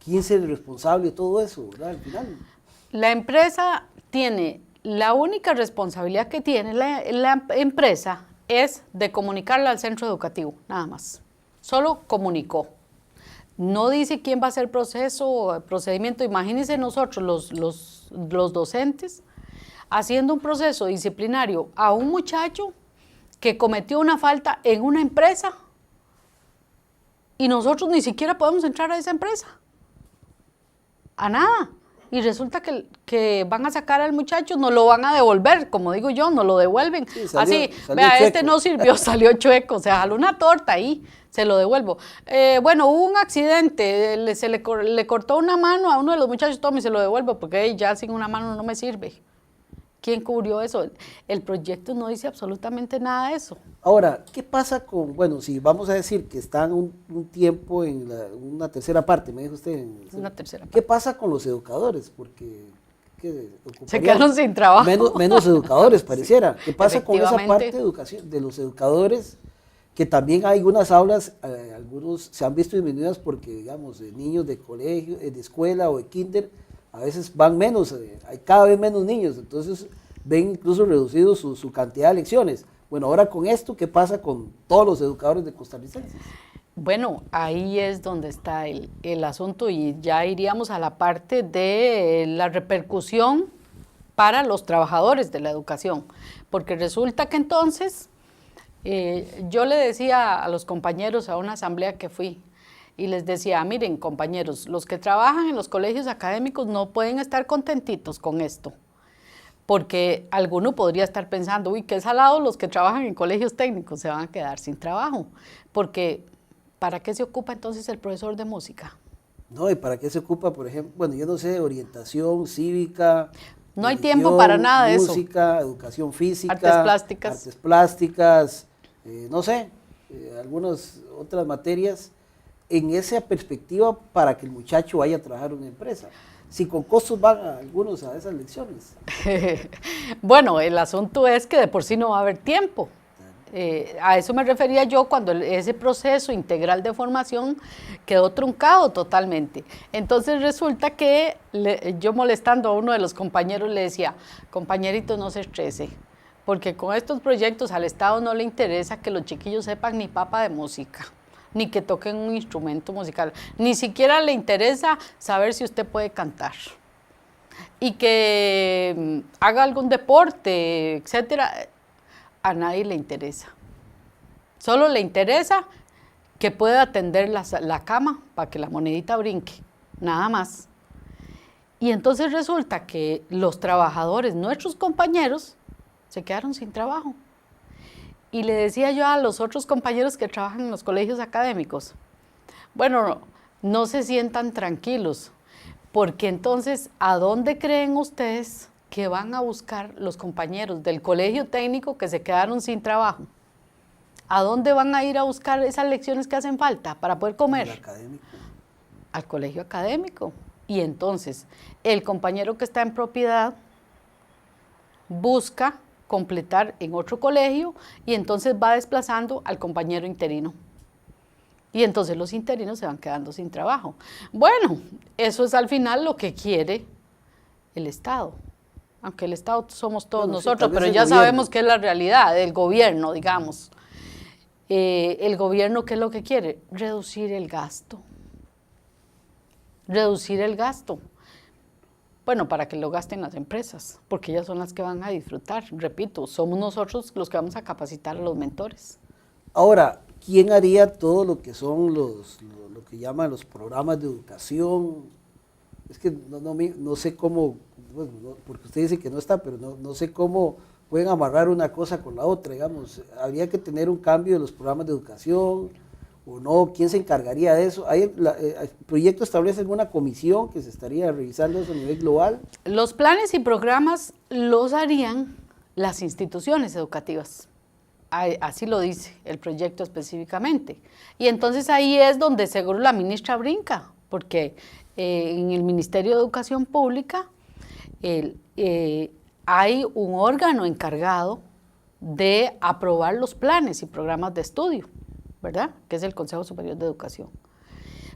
¿Quién es el responsable de todo eso, verdad? Al final. La empresa tiene, la única responsabilidad que tiene la empresa es de comunicarle al centro educativo, nada más. Solo comunicó. No dice quién va a hacer el procedimiento. Imagínense nosotros, los docentes, haciendo un proceso disciplinario a un muchacho que cometió una falta en una empresa y nosotros ni siquiera podemos entrar a esa empresa. A nada. Y resulta que van a sacar al muchacho, nos lo van a devolver, como digo yo, nos lo devuelven. Sí, salió vea, chueco. Este no sirvió, salió chueco, o sea, jaló una torta ahí, se lo devuelvo. Bueno, hubo un accidente, le cortó una mano a uno de los muchachos, tome, se lo devuelvo, porque ya sin una mano no me sirve. ¿Quién cubrió eso? El proyecto no dice absolutamente nada de eso. Ahora, ¿qué pasa con, bueno, si vamos a decir que están un tiempo en una tercera parte, me dijo usted? Una tercera parte. ¿Qué pasa con los educadores? Porque se quedaron sin trabajo. Menos educadores, pareciera. ¿Qué pasa con esa parte de educación de los educadores? Que también hay unas aulas, algunos se han visto disminuidas porque, digamos, niños de colegio, de escuela o de kinder, a veces van menos, hay cada vez menos niños, entonces ven incluso reducido su cantidad de lecciones. Bueno, ahora con esto, ¿qué pasa con todos los educadores de costarricenses? Bueno, ahí es donde está el asunto y ya iríamos a la parte de la repercusión para los trabajadores de la educación, porque resulta que entonces, yo le decía a los compañeros a una asamblea que fui, y les decía, miren compañeros, los que trabajan en los colegios académicos no pueden estar contentitos con esto, porque alguno podría estar pensando, uy, qué salado, los que trabajan en colegios técnicos se van a quedar sin trabajo, porque ¿para qué se ocupa entonces el profesor de música? No, ¿y para qué se ocupa, por ejemplo, bueno, yo no sé, orientación cívica? No hay tiempo para nada de eso. Música, educación física, artes plásticas, no sé, algunas otras materias, en esa perspectiva para que el muchacho vaya a trabajar en una empresa. Si con costos van algunos a esas lecciones. Bueno, el asunto es que de por sí no va a haber tiempo. A eso me refería yo cuando ese proceso integral de formación quedó truncado totalmente. Entonces resulta que yo molestando a uno de los compañeros le decía, compañerito, no se estrese, porque con estos proyectos al Estado no le interesa que los chiquillos sepan ni papa de música, ni que toquen un instrumento musical, ni siquiera le interesa saber si usted puede cantar, y que haga algún deporte, etcétera. A nadie le interesa. Solo le interesa que pueda atender la cama para que la monedita brinque, nada más. Y entonces resulta que los trabajadores, nuestros compañeros, se quedaron sin trabajo. Y le decía yo a los otros compañeros que trabajan en los colegios académicos, bueno, no se sientan tranquilos, porque entonces, ¿a dónde creen ustedes que van a buscar los compañeros del colegio técnico que se quedaron sin trabajo? ¿A dónde van a ir a buscar esas lecciones que hacen falta para poder comer? Al colegio académico. Y entonces, el compañero que está en propiedad busca completar en otro colegio y entonces va desplazando al compañero interino. Y entonces los interinos se van quedando sin trabajo. Bueno, eso es al final lo que quiere el Estado. Aunque el Estado somos todos nosotros, pero ya sabemos que es la realidad del gobierno, digamos. El gobierno, ¿qué es lo que quiere? Reducir el gasto. Reducir el gasto. Bueno, para que lo gasten las empresas, porque ellas son las que van a disfrutar. Repito, somos nosotros los que vamos a capacitar a los mentores. Ahora, ¿quién haría todo lo que son lo que llaman los programas de educación? Es que no sé cómo, bueno, porque usted dice que no está, pero no sé cómo pueden amarrar una cosa con la otra, digamos. Habría que tener un cambio de los programas de educación o no. ¿Quién se encargaría de eso? ¿El proyecto establece alguna comisión que se estaría revisando eso a nivel global? Los planes y programas los harían las instituciones educativas. Así lo dice el proyecto específicamente. Y entonces ahí es donde seguro la ministra brinca, porque en el Ministerio de Educación Pública hay un órgano encargado de aprobar los planes y programas de estudio, ¿verdad? Que es el Consejo Superior de Educación.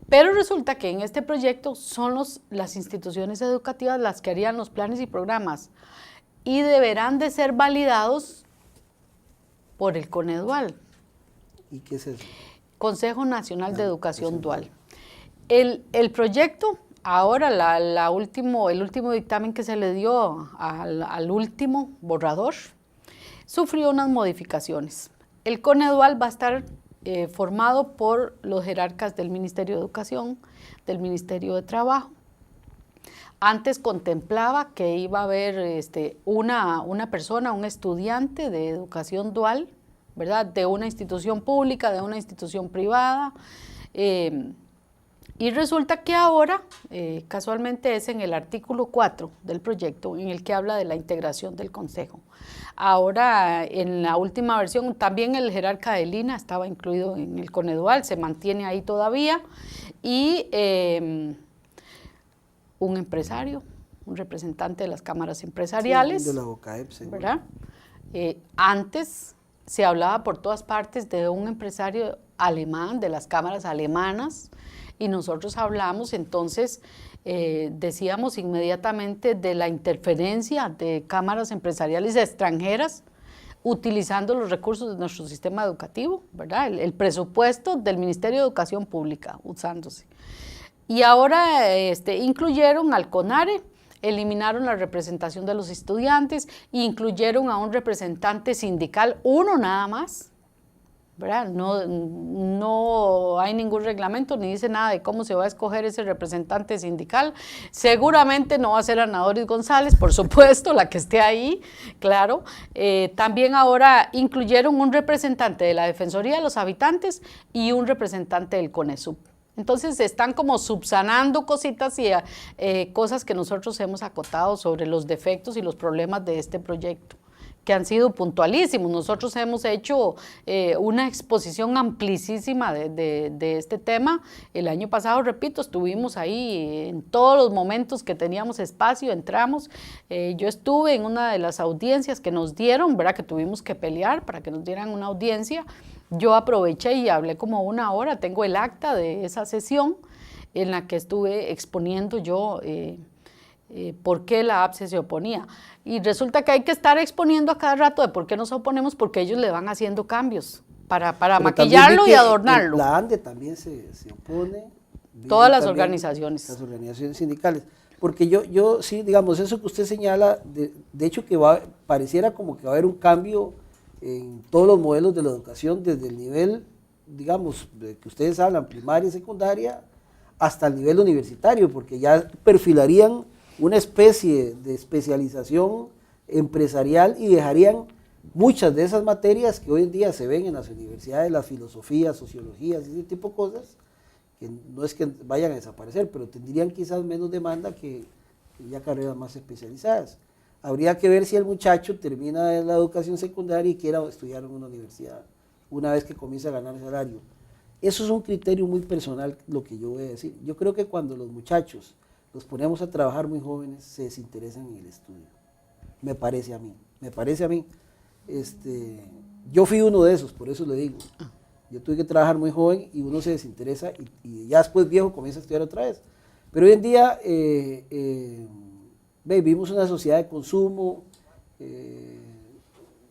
Pero resulta que en este proyecto son las instituciones educativas las que harían los planes y programas y deberán de ser validados por el CONEDUAL. ¿Y qué es eso? Consejo Nacional de Educación Dual. El proyecto, ahora el último dictamen que se le dio al último borrador, sufrió unas modificaciones. El CONEDUAL va a estar formado por los jerarcas del Ministerio de Educación, del Ministerio de Trabajo. Antes contemplaba que iba a haber una persona, un estudiante de educación dual, ¿verdad? De una institución pública, de una institución privada. Y resulta que ahora, casualmente es en el artículo 4 del proyecto, en el que habla de la integración del Consejo. Ahora, en la última versión, también el jerarca de Lina estaba incluido en el CONEDUAL, se mantiene ahí todavía, y un empresario, un representante de las cámaras empresariales. Sí, de la OCAEP, ¿verdad? Antes se hablaba por todas partes de un empresario alemán, de las cámaras alemanas, y nosotros hablamos entonces, decíamos inmediatamente de la interferencia de cámaras empresariales extranjeras utilizando los recursos de nuestro sistema educativo, ¿verdad? El presupuesto del Ministerio de Educación Pública usándose. Y ahora incluyeron al CONARE, eliminaron la representación de los estudiantes e incluyeron a un representante sindical, uno nada más, ¿verdad? No hay ningún reglamento ni dice nada de cómo se va a escoger ese representante sindical. Seguramente no va a ser Ana Doris González, por supuesto, la que esté ahí, claro. También ahora incluyeron un representante de la Defensoría de los Habitantes y un representante del CONESUB. Entonces están como subsanando cositas y cosas que nosotros hemos acotado sobre los defectos y los problemas de este proyecto, que han sido puntualísimos. Nosotros hemos hecho una exposición amplísima de este tema. El año pasado, repito, estuvimos ahí en todos los momentos que teníamos espacio, entramos. Yo estuve en una de las audiencias que nos dieron, ¿verdad? Que tuvimos que pelear para que nos dieran una audiencia. Yo aproveché y hablé como 1 hora, tengo el acta de esa sesión en la que estuve exponiendo yo por qué la APSE se oponía. Y resulta que hay que estar exponiendo a cada rato de por qué nos oponemos, porque ellos le van haciendo cambios para maquillarlo y adornarlo. La ANDE también se opone. Todas las organizaciones. Las organizaciones sindicales. Porque yo sí, digamos, eso que usted señala, de hecho que pareciera como que va a haber un cambio en todos los modelos de la educación, desde el nivel, digamos, de que ustedes hablan, primaria y secundaria, hasta el nivel universitario, porque ya perfilarían una especie de especialización empresarial y dejarían muchas de esas materias que hoy en día se ven en las universidades, las filosofías, sociologías, ese tipo de cosas, que no es que vayan a desaparecer, pero tendrían quizás menos demanda que ya carreras más especializadas. Habría que ver si el muchacho termina la educación secundaria y quiera estudiar en una universidad, una vez que comienza a ganar salario. Eso es un criterio muy personal, lo que yo voy a decir. Yo creo que cuando los muchachos los ponemos a trabajar muy jóvenes, se desinteresan en el estudio. Me parece a mí. Yo fui uno de esos, por eso le digo. Yo tuve que trabajar muy joven y uno se desinteresa y ya después viejo comienza a estudiar otra vez. Pero hoy en día vivimos una sociedad de consumo,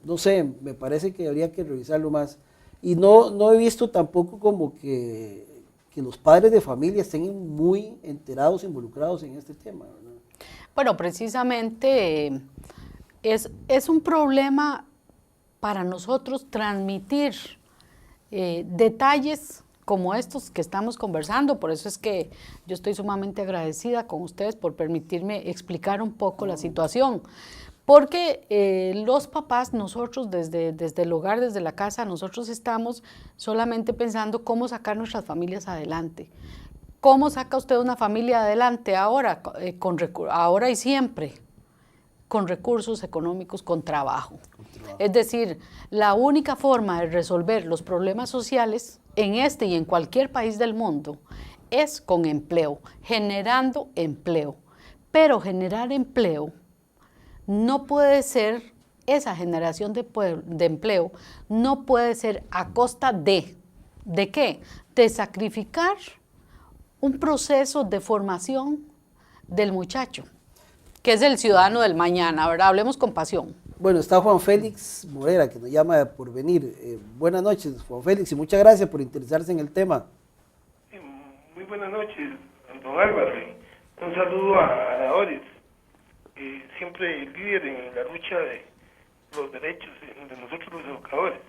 no sé, me parece que habría que revisarlo más. Y no he visto tampoco como que los padres de familia estén muy enterados, involucrados en este tema, ¿verdad? Bueno, precisamente es un problema para nosotros transmitir detalles como estos que estamos conversando. Por eso es que yo estoy sumamente agradecida con ustedes por permitirme explicar un poco la situación. Porque los papás, nosotros desde el hogar, desde la casa, nosotros estamos solamente pensando cómo sacar nuestras familias adelante. ¿Cómo saca usted una familia adelante ahora? Ahora y siempre, con recursos económicos, con trabajo. Es decir, la única forma de resolver los problemas sociales en este y en cualquier país del mundo es con empleo, generando empleo. Pero generar empleo no puede ser, esa generación de empleo no puede ser a costa ¿de qué? De sacrificar un proceso de formación del muchacho, que es el ciudadano del mañana, ¿verdad? Hablemos con pasión. Bueno, está Juan Félix Morera, que nos llama por venir. Buenas noches, Juan Félix, y muchas gracias por interesarse en el tema. Muy buenas noches, don Álvaro. Un saludo a Doris, siempre líder en la lucha de los derechos de nosotros los educadores.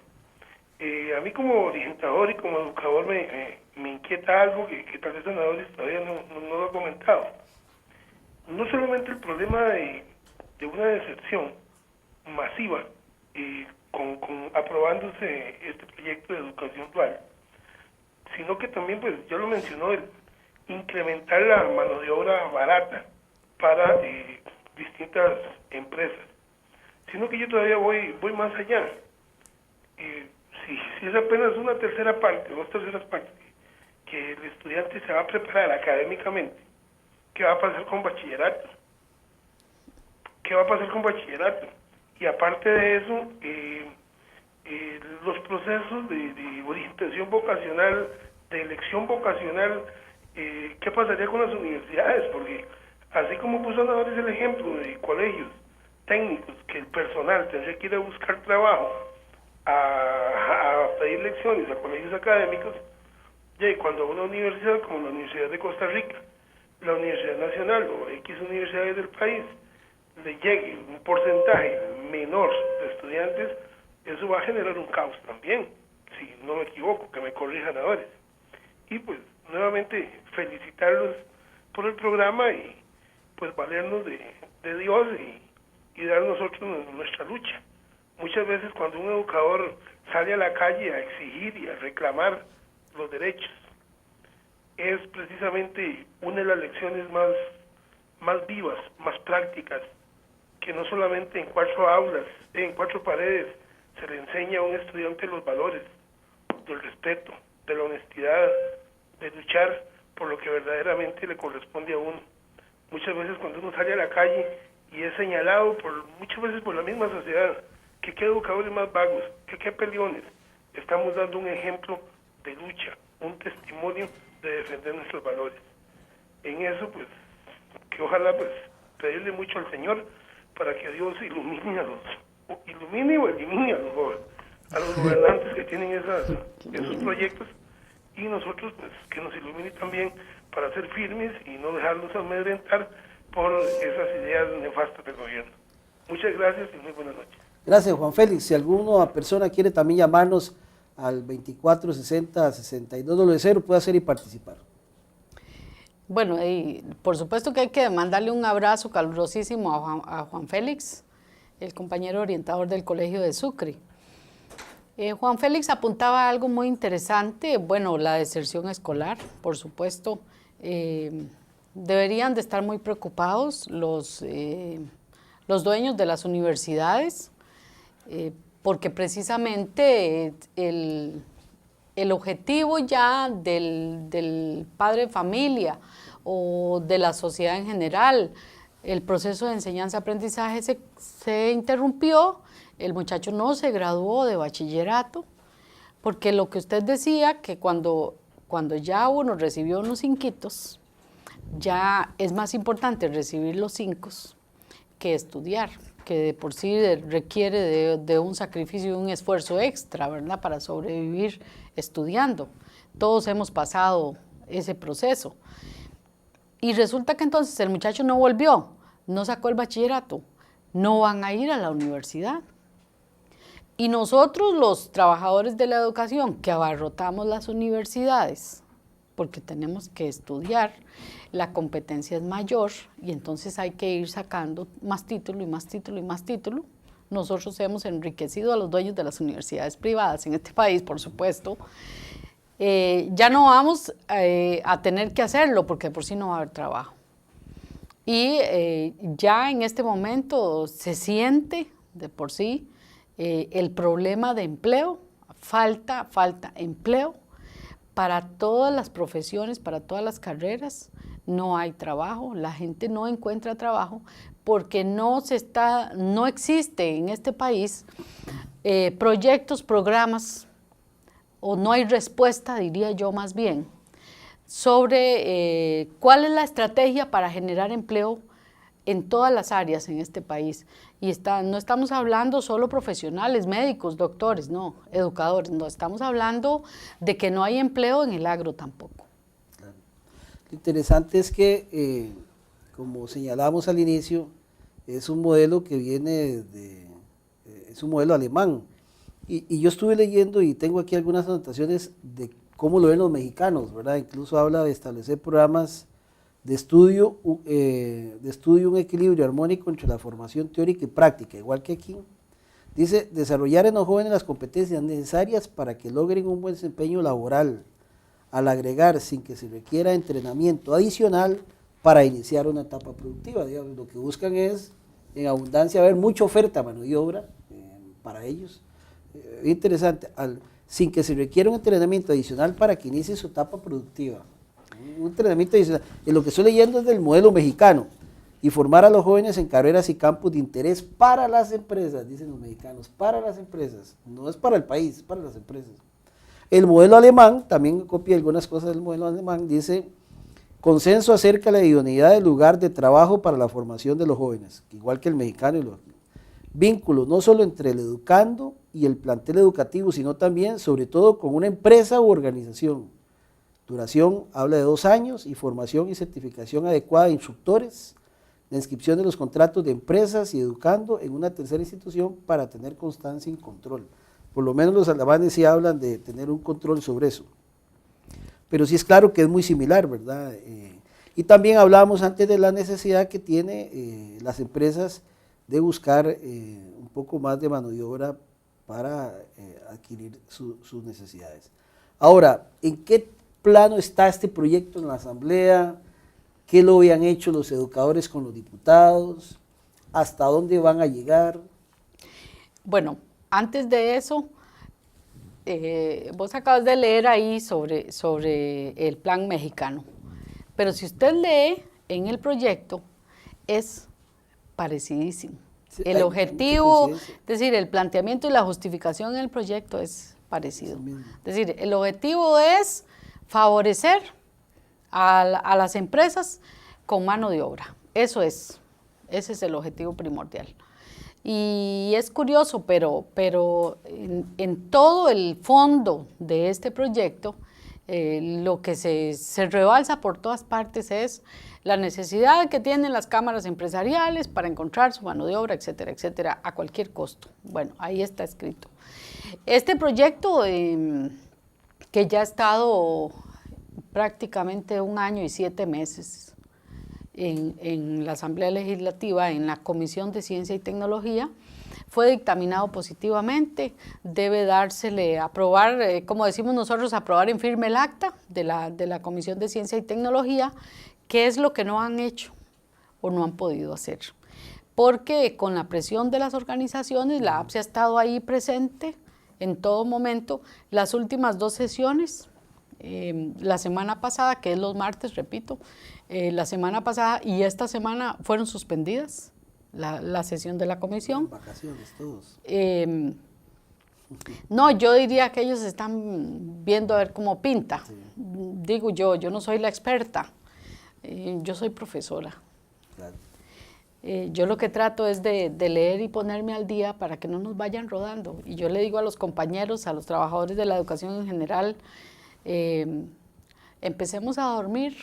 A mí como orientador y como educador me inquieta algo que tal vez don Doris todavía no lo ha comentado. No solamente el problema de una deserción masiva con aprobándose este proyecto de educación dual, sino que también, pues ya lo mencionó, el incrementar la mano de obra barata para distintas empresas, sino que yo todavía voy más allá. Si es apenas una tercera parte, 2/3 partes que el estudiante se va a preparar académicamente, ¿qué va a pasar con bachillerato? ¿Qué va a pasar con bachillerato? Y aparte de eso, los procesos de orientación vocacional, de elección vocacional, ¿qué pasaría con las universidades? Porque así como puso Ana el ejemplo de colegios técnicos, que el personal tendría que ir a buscar trabajo, a pedir lecciones a colegios académicos, y cuando una universidad como la Universidad de Costa Rica, la Universidad Nacional o X universidades del país, le llegue un porcentaje menor de estudiantes, eso va a generar un caos también, si no me equivoco, que me corrijan ahora. Y pues nuevamente felicitarlos por el programa y pues valernos de Dios y dar nosotros nuestra lucha. Muchas veces cuando un educador sale a la calle a exigir y a reclamar los derechos, es precisamente una de las lecciones más vivas, más prácticas, que no solamente en 4 aulas, en 4 paredes, se le enseña a un estudiante los valores del respeto, de la honestidad, de luchar por lo que verdaderamente le corresponde a uno. Muchas veces cuando uno sale a la calle y es señalado muchas veces por la misma sociedad, que qué educadores más vagos, que qué peleones, estamos dando un ejemplo de lucha, un testimonio de defender nuestros valores. En eso, pues, que ojalá, pues, pedirle mucho al Señor para que Dios ilumine o elimine a los gobernantes que tienen esos proyectos, y nosotros, pues, que nos ilumine también para ser firmes y no dejarnos amedrentar por esas ideas nefastas del gobierno. Muchas gracias y muy buenas noches. Gracias, Juan Félix. Si alguna persona quiere también llamarnos al 2460-6200, puede hacer y participar. Bueno, y por supuesto que hay que mandarle un abrazo calurosísimo a Juan Félix, el compañero orientador del Colegio de Sucre. Juan Félix apuntaba a algo muy interesante, bueno, la deserción escolar, por supuesto. Deberían de estar muy preocupados los dueños de las universidades, porque precisamente el objetivo ya del padre de familia o de la sociedad en general, el proceso de enseñanza-aprendizaje se interrumpió, el muchacho no se graduó de bachillerato, porque lo que usted decía, que cuando ya uno recibió unos cinquitos, ya es más importante recibir los 5 que estudiar, que de por sí requiere de un sacrificio y un esfuerzo extra, ¿verdad?, para sobrevivir estudiando. Todos hemos pasado ese proceso. Y resulta que entonces el muchacho no volvió, no sacó el bachillerato, no van a ir a la universidad. Y nosotros, los trabajadores de la educación, que abarrotamos las universidades, porque tenemos que estudiar, la competencia es mayor y entonces hay que ir sacando más título y más título y más título. Nosotros hemos enriquecido a los dueños de las universidades privadas en este país, por supuesto. Ya no vamos a tener que hacerlo porque por sí no va a haber trabajo. Y ya en este momento se siente de por sí el problema de empleo, falta empleo para todas las profesiones, para todas las carreras. No hay trabajo, la gente no encuentra trabajo porque no existe en este país proyectos, programas, o no hay respuesta, diría yo más bien, sobre cuál es la estrategia para generar empleo en todas las áreas en este país. Y no estamos hablando solo profesionales, médicos, doctores, no, educadores, no, estamos hablando de que no hay empleo en el agro tampoco. Claro. Lo interesante es que, como señalamos al inicio, es un modelo que viene es un modelo alemán. Y yo estuve leyendo y tengo aquí algunas anotaciones de cómo lo ven los mexicanos, ¿verdad? Incluso habla de establecer programas de estudio, un equilibrio armónico entre la formación teórica y práctica, igual que aquí. Dice, desarrollar en los jóvenes las competencias necesarias para que logren un buen desempeño laboral, al agregar sin que se requiera entrenamiento adicional para iniciar una etapa productiva. Digamos, lo que buscan es, en abundancia, haber mucha oferta de mano de obra para ellos. Interesante, sin que se requiera un entrenamiento adicional para que inicie su etapa productiva. Un entrenamiento adicional. Y lo que estoy leyendo es del modelo mexicano. Y formar a los jóvenes en carreras y campos de interés para las empresas, dicen los mexicanos, para las empresas. No es para el país, es para las empresas. El modelo alemán, también copia algunas cosas del modelo alemán, dice, consenso acerca de la idoneidad del lugar de trabajo para la formación de los jóvenes, igual que el mexicano y los vínculos, no solo entre el educando y el plantel educativo, sino también, sobre todo, con una empresa u organización. Duración habla de 2 años y formación y certificación adecuada de instructores, la inscripción de los contratos de empresas y educando en una tercera institución para tener constancia y control. Por lo menos los alemanes sí hablan de tener un control sobre eso. Pero sí es claro que es muy similar, ¿verdad? Y también hablábamos antes de la necesidad que tiene las empresas de buscar un poco más de mano de obra para adquirir sus necesidades. Ahora, ¿en qué plano está este proyecto en la Asamblea? ¿Qué lo habían hecho los educadores con los diputados? ¿Hasta dónde van a llegar? Bueno, antes de eso, vos acabas de leer ahí sobre el plan mexicano, pero si usted lee en el proyecto, es parecidísimo. Sí, el objetivo, es decir, el planteamiento y la justificación en el proyecto es parecido. Es decir, el objetivo es favorecer a las empresas con mano de obra. Ese es el objetivo primordial. Y es curioso, pero en todo el fondo de este proyecto, lo que se rebalsa por todas partes es la necesidad que tienen las cámaras empresariales para encontrar su mano de obra, etcétera, etcétera, a cualquier costo. Bueno, ahí está escrito. Este proyecto, que ya ha estado prácticamente 1 año y 7 meses en la Asamblea Legislativa, en la Comisión de Ciencia y Tecnología, fue dictaminado positivamente, debe dársele, aprobar, como decimos nosotros, aprobar en firme el acta de la Comisión de Ciencia y Tecnología, que es lo que no han hecho o no han podido hacer. Porque con la presión de las organizaciones, la APSE ha estado ahí presente en todo momento. Las últimas 2 sesiones, la semana pasada, que es los martes, repito, la semana pasada y esta semana fueron suspendidas la sesión de la comisión. Vacaciones todos. No, yo diría que ellos están viendo a ver cómo pinta. Sí. Digo yo no soy la experta, yo soy profesora. Claro. Yo lo que trato es de leer y ponerme al día para que no nos vayan rodando. Y yo le digo a los compañeros, a los trabajadores de la educación en general, empecemos a dormir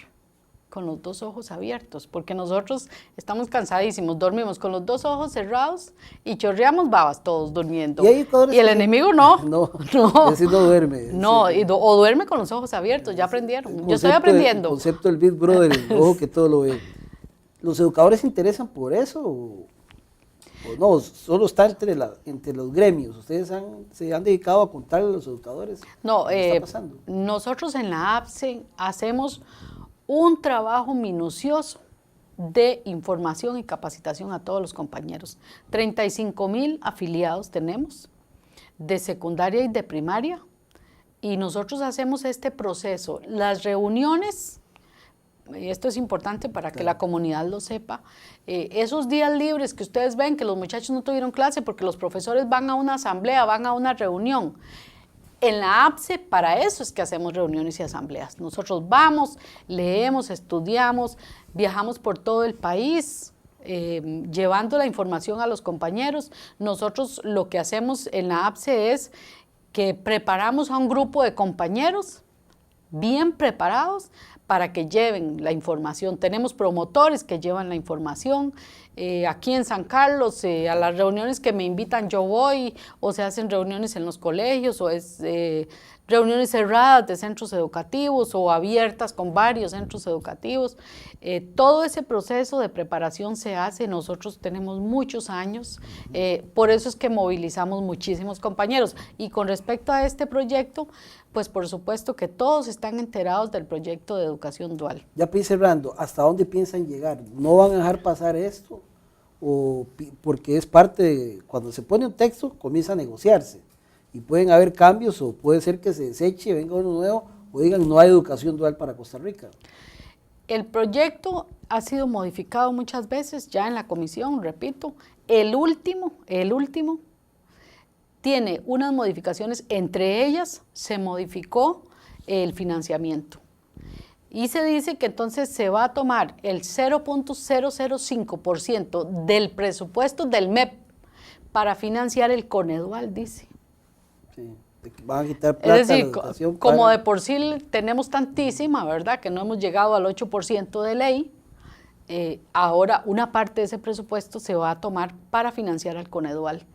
con los 2 ojos abiertos, porque nosotros estamos cansadísimos, dormimos con los 2 ojos cerrados y chorreamos babas todos durmiendo. Y el enemigo no. No, no. ese no duerme. No, o duerme con los ojos abiertos, ya aprendieron. Yo estoy aprendiendo. El concepto del Big Brother, el ojo que todo lo ve. ¿Los educadores se interesan por eso o no? Solo está entre los gremios. ¿Ustedes se han dedicado a contarle a los educadores no, qué está pasando? Nosotros en la APSE hacemos un trabajo minucioso de información y capacitación a todos los compañeros. 35,000 afiliados tenemos de secundaria y de primaria, y nosotros hacemos este proceso. Las reuniones, y esto es importante para que la comunidad lo sepa, esos días libres que ustedes ven que los muchachos no tuvieron clase porque los profesores van a una asamblea, van a una reunión. En la APSE, para eso es que hacemos reuniones y asambleas. Nosotros vamos, leemos, estudiamos, viajamos por todo el país, llevando la información a los compañeros. Nosotros lo que hacemos en la APSE es que preparamos a un grupo de compañeros bien preparados para que lleven la información. Tenemos promotores que llevan la información. Aquí en San Carlos, a las reuniones que me invitan yo voy, o se hacen reuniones en los colegios, o es reuniones cerradas de centros educativos o abiertas con varios centros educativos. Todo ese proceso de preparación se hace, nosotros tenemos muchos años, por eso es que movilizamos muchísimos compañeros. Y con respecto a este proyecto, pues por supuesto que todos están enterados del proyecto de educación dual. Ya cerrando, ¿hasta dónde piensan llegar? ¿No van a dejar pasar esto? O porque es parte de, cuando se pone un texto, comienza a negociarse. Y pueden haber cambios, o puede ser que se deseche, venga uno nuevo, o digan no hay educación dual para Costa Rica. El proyecto ha sido modificado muchas veces ya en la comisión, repito. El último tiene unas modificaciones, entre ellas se modificó el financiamiento. Y se dice que entonces se va a tomar el 0.005% del presupuesto del MEP para financiar el Conedual, dice. Sí, van a quitar plata. Es decir, a la educación como de por sí tenemos tantísima, ¿verdad? Que no hemos llegado al 8% de ley, ahora una parte de ese presupuesto se va a tomar para financiar al Conedual.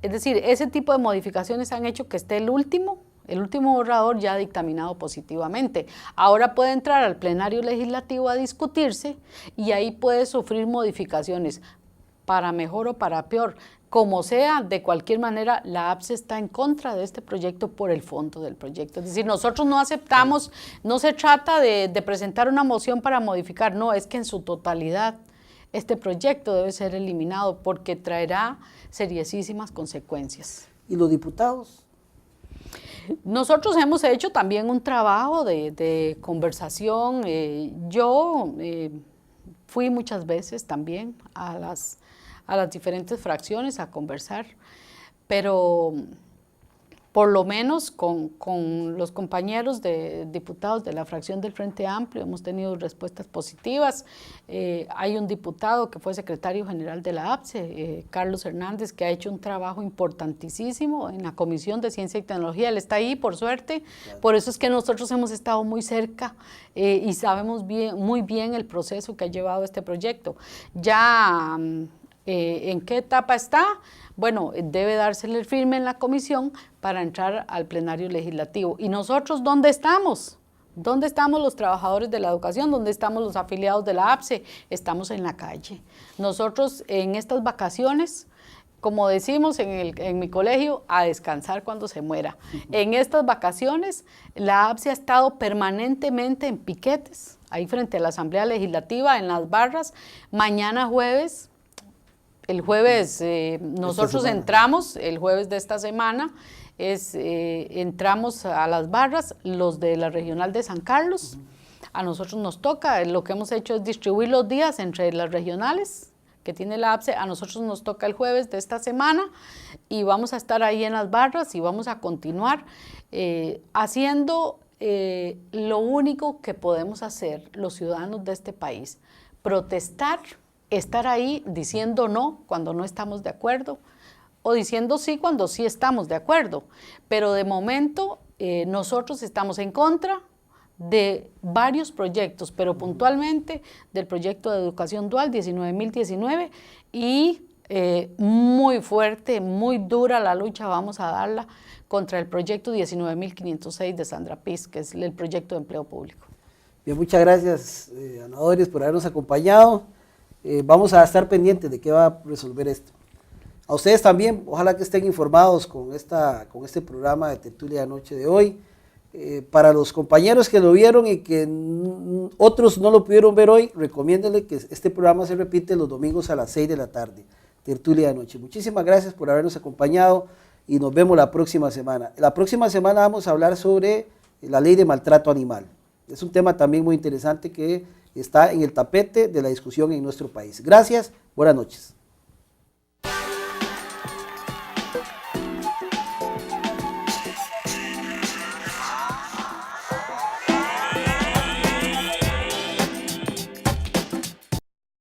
Es decir, ese tipo de modificaciones han hecho que esté el último borrador ya dictaminado positivamente. Ahora puede entrar al plenario legislativo a discutirse y ahí puede sufrir modificaciones para mejor o para peor. Como sea, de cualquier manera, la APSE está en contra de este proyecto por el fondo del proyecto. Es decir, nosotros no aceptamos, no se trata de presentar una moción para modificar, no, es que en su totalidad este proyecto debe ser eliminado porque traerá seriosísimas consecuencias. ¿Y los diputados? Nosotros hemos hecho también un trabajo de conversación. Yo fui muchas veces también a las diferentes fracciones a conversar, pero por lo menos con los compañeros de diputados de la fracción del Frente Amplio hemos tenido respuestas positivas. Hay un diputado que fue secretario general de la APSE, Carlos Hernández, que ha hecho un trabajo importantísimo en la Comisión de Ciencia y Tecnología. Él está ahí, por suerte, por eso es que nosotros hemos estado muy cerca y sabemos muy bien el proceso que ha llevado este proyecto. Ya ¿en qué etapa está? Bueno, debe dársele el firme en la comisión para entrar al plenario legislativo. ¿Y nosotros dónde estamos? ¿Dónde estamos los trabajadores de la educación? ¿Dónde estamos los afiliados de la APSE? Estamos en la calle. Nosotros en estas vacaciones, como decimos en mi colegio, a descansar cuando se muera. En estas vacaciones, la APSE ha estado permanentemente en piquetes, ahí frente a la Asamblea Legislativa, en las barras. Mañana jueves, el jueves nosotros entramos, el jueves de esta semana, entramos a las barras, los de la regional de San Carlos. A nosotros nos toca, lo que hemos hecho es distribuir los días entre las regionales que tiene la APSE. A nosotros nos toca el jueves de esta semana y vamos a estar ahí en las barras y vamos a continuar haciendo lo único que podemos hacer los ciudadanos de este país: protestar, estar ahí diciendo no cuando no estamos de acuerdo o diciendo sí cuando sí estamos de acuerdo. Pero de momento nosotros estamos en contra de varios proyectos, pero puntualmente del proyecto de educación dual 19.019 y muy fuerte, muy dura la lucha vamos a darla contra el proyecto 19.506 de Sandra Piz, que es el proyecto de empleo público. Bien, muchas gracias, Ana Doris, por habernos acompañado. Vamos a estar pendientes de qué va a resolver esto. A ustedes también, ojalá que estén informados con este programa de Tertulia de Noche de hoy. Para los compañeros que lo vieron y que otros no lo pudieron ver hoy, recomiéndenle que este programa se repite los domingos a las 6 de la tarde, Tertulia de Noche. Muchísimas gracias por habernos acompañado y nos vemos la próxima semana. La próxima semana vamos a hablar sobre la ley de maltrato animal. Es un tema también muy interesante que está en el tapete de la discusión en nuestro país. Gracias, buenas noches.